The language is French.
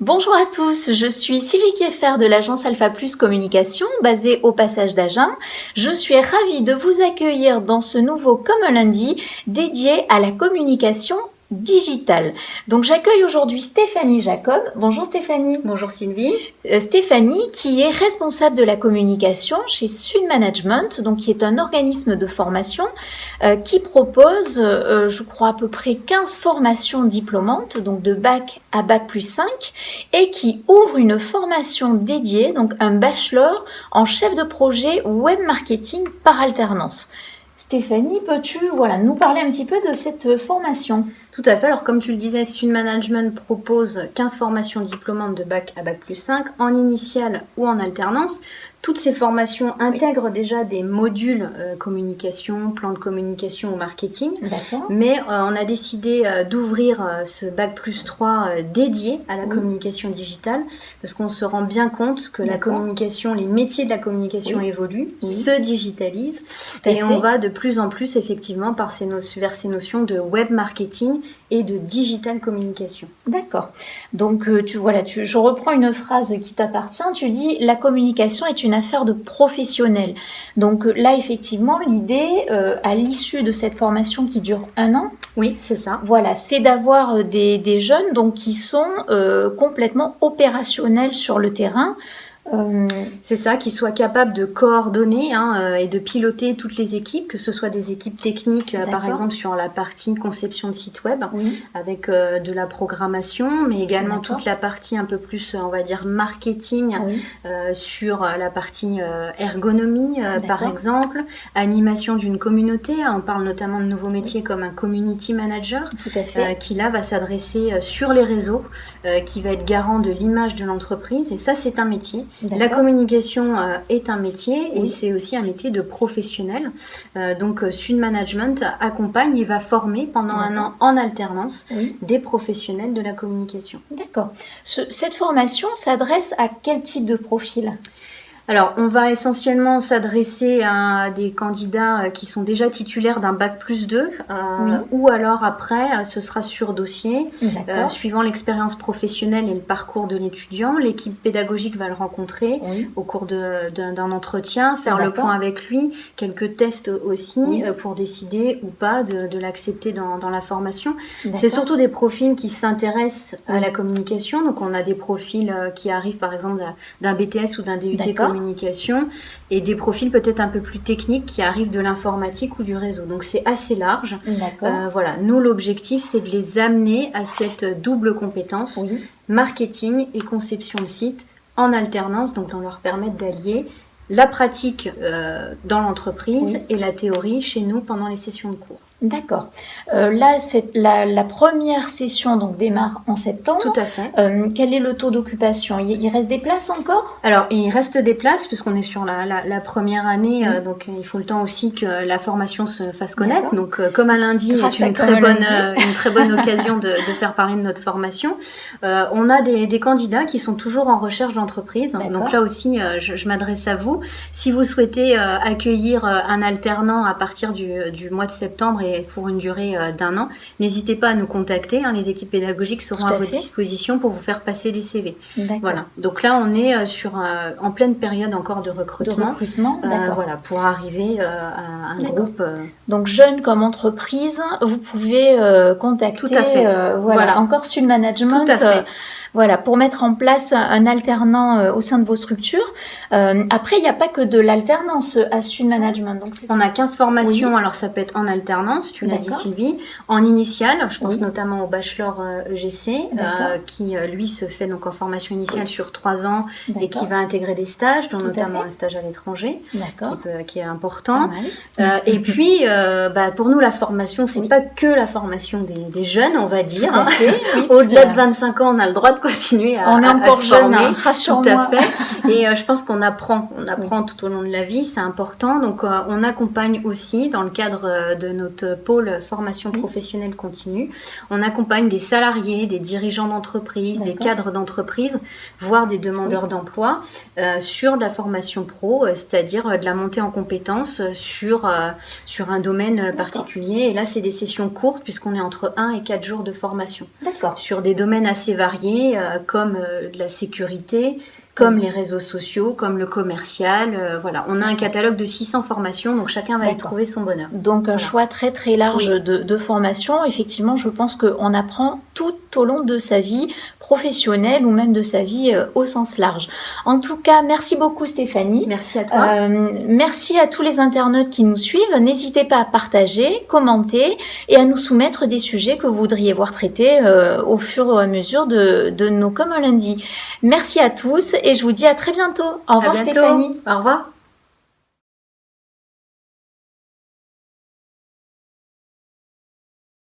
Bonjour à tous, je suis Sylvie Kieffer de l'agence Alpha Plus Communication, basée au Passage d'Agen. Je suis ravie de vous accueillir dans ce nouveau Comme un lundi dédié à la communication digitale. Donc j'accueille aujourd'hui Stéphanie Jacob. Bonjour Stéphanie. Bonjour Sylvie. Stéphanie qui est responsable de la communication chez Sud Management, donc qui est un organisme de formation qui propose, je crois, à peu près 15 formations diplômantes, donc de bac à bac plus 5, et qui ouvre une formation dédiée, donc un bachelor en chef de projet web marketing par alternance. Stéphanie, peux-tu nous parler un petit peu de cette formation ? Tout à fait. Alors, comme tu le disais, Sud Management propose 15 formations diplômantes de bac à bac plus 5 en initiale ou en alternance. Toutes ces formations intègrent déjà des modules communication, plan de communication ou marketing. D'accord. Mais on a décidé d'ouvrir ce bac plus 3 dédié à la communication digitale parce qu'on se rend bien compte que la communication, les métiers de la communication évoluent, se digitalisent et on va de plus en plus effectivement vers ces notions de web marketing et de digital communication. D'accord. Donc je reprends une phrase qui t'appartient. Tu dis la communication est une affaire de professionnels. Donc là effectivement l'idée à l'issue de cette formation qui dure 1 an. Oui, c'est ça. Voilà, c'est d'avoir des jeunes donc qui sont complètement opérationnels sur le terrain. C'est ça, qu'ils soient capables de coordonner et de piloter toutes les équipes, que ce soit des équipes techniques, par exemple sur la partie conception de site web, avec de la programmation, mais également toute la partie un peu plus, on va dire, marketing, sur la partie ergonomie, par exemple, animation d'une communauté. On parle notamment de nouveaux métiers comme un community manager, qui là va s'adresser sur les réseaux, qui va être garant de l'image de l'entreprise, et ça c'est un métier. La communication est un métier et c'est aussi un métier de professionnel. Donc Sud Management accompagne et va former pendant 1 an en alternance des professionnels de la communication. D'accord. Cette formation s'adresse à quel type de profil ? Alors, on va essentiellement s'adresser à des candidats qui sont déjà titulaires d'un bac plus 2 ou alors après, ce sera sur dossier. Suivant l'expérience professionnelle et le parcours de l'étudiant, l'équipe pédagogique va le rencontrer au cours d'un entretien, faire le point avec lui, quelques tests aussi pour décider ou pas de l'accepter dans la formation. C'est surtout des profils qui s'intéressent à la communication. Donc, on a des profils qui arrivent par exemple d'un BTS ou d'un DUT communication et des profils peut-être un peu plus techniques qui arrivent de l'informatique ou du réseau. Donc c'est assez large. Voilà, nous l'objectif c'est de les amener à cette double compétence marketing et conception de site en alternance, donc on leur permettre d'allier la pratique dans l'entreprise et la théorie chez nous pendant les sessions de cours. D'accord. Là, la première session donc démarre en septembre. Tout à fait. Quel est le taux d'occupation ? Il reste des places encore ? Alors, il reste des places puisqu'on est sur la première année, donc il faut le temps aussi que la formation se fasse connaître. Donc, comme un lundi, c'est une très bonne occasion de faire parler de notre formation. On a des candidats qui sont toujours en recherche d'entreprise. Donc là aussi, je m'adresse à vous. Si vous souhaitez accueillir un alternant à partir du mois de septembre et pour une durée d'1 an, n'hésitez pas à nous contacter. Les équipes pédagogiques seront à votre disposition pour vous faire passer des CV. Voilà. Donc là, on est en pleine période encore de recrutement. Voilà, pour arriver à un groupe. Donc jeunes comme entreprise, vous pouvez contacter. Tout à fait. Encore Sud Management. Tout à fait. Voilà, pour mettre en place un alternant au sein de vos structures. Après, il n'y a pas que de l'alternance à Sud Management. Donc on a 15 formations, alors ça peut être en alternance, tu l'as dit Sylvie, en initiale, je pense notamment au bachelor EGC, qui lui se fait donc en formation initiale sur 3 ans et qui va intégrer des stages, dont notamment un stage à l'étranger, qui est important. Et puis, pour nous, la formation, c'est pas que la formation des jeunes, on va dire. Au-delà de 25 ans, on a le droit de continuer à on est encore jeune, rassure-moi. Tout à fait. Et je pense qu'on apprend tout au long de la vie, c'est important. Donc on accompagne aussi dans le cadre de notre pôle formation professionnelle continue. On accompagne des salariés, des dirigeants d'entreprise, des cadres d'entreprise, voire des demandeurs d'emploi sur de la formation pro, c'est-à-dire de la montée en compétences sur un domaine particulier. Et là, c'est des sessions courtes puisqu'on est entre 1 et 4 jours de formation. Sur des domaines assez variés, comme la sécurité, comme les réseaux sociaux, comme le commercial. Voilà, on a un catalogue de 600 formations, donc chacun va y trouver son bonheur. Donc un choix très très large de formations. Effectivement, je pense qu'on apprend tout au long de sa vie professionnelle ou même de sa vie au sens large. En tout cas, merci beaucoup Stéphanie. Merci à toi. Merci à tous les internautes qui nous suivent. N'hésitez pas à partager, commenter et à nous soumettre des sujets que vous voudriez voir traités au fur et à mesure de nos Comme un lundi. Merci à tous et je vous dis à très bientôt. Au revoir Stéphanie. Au revoir.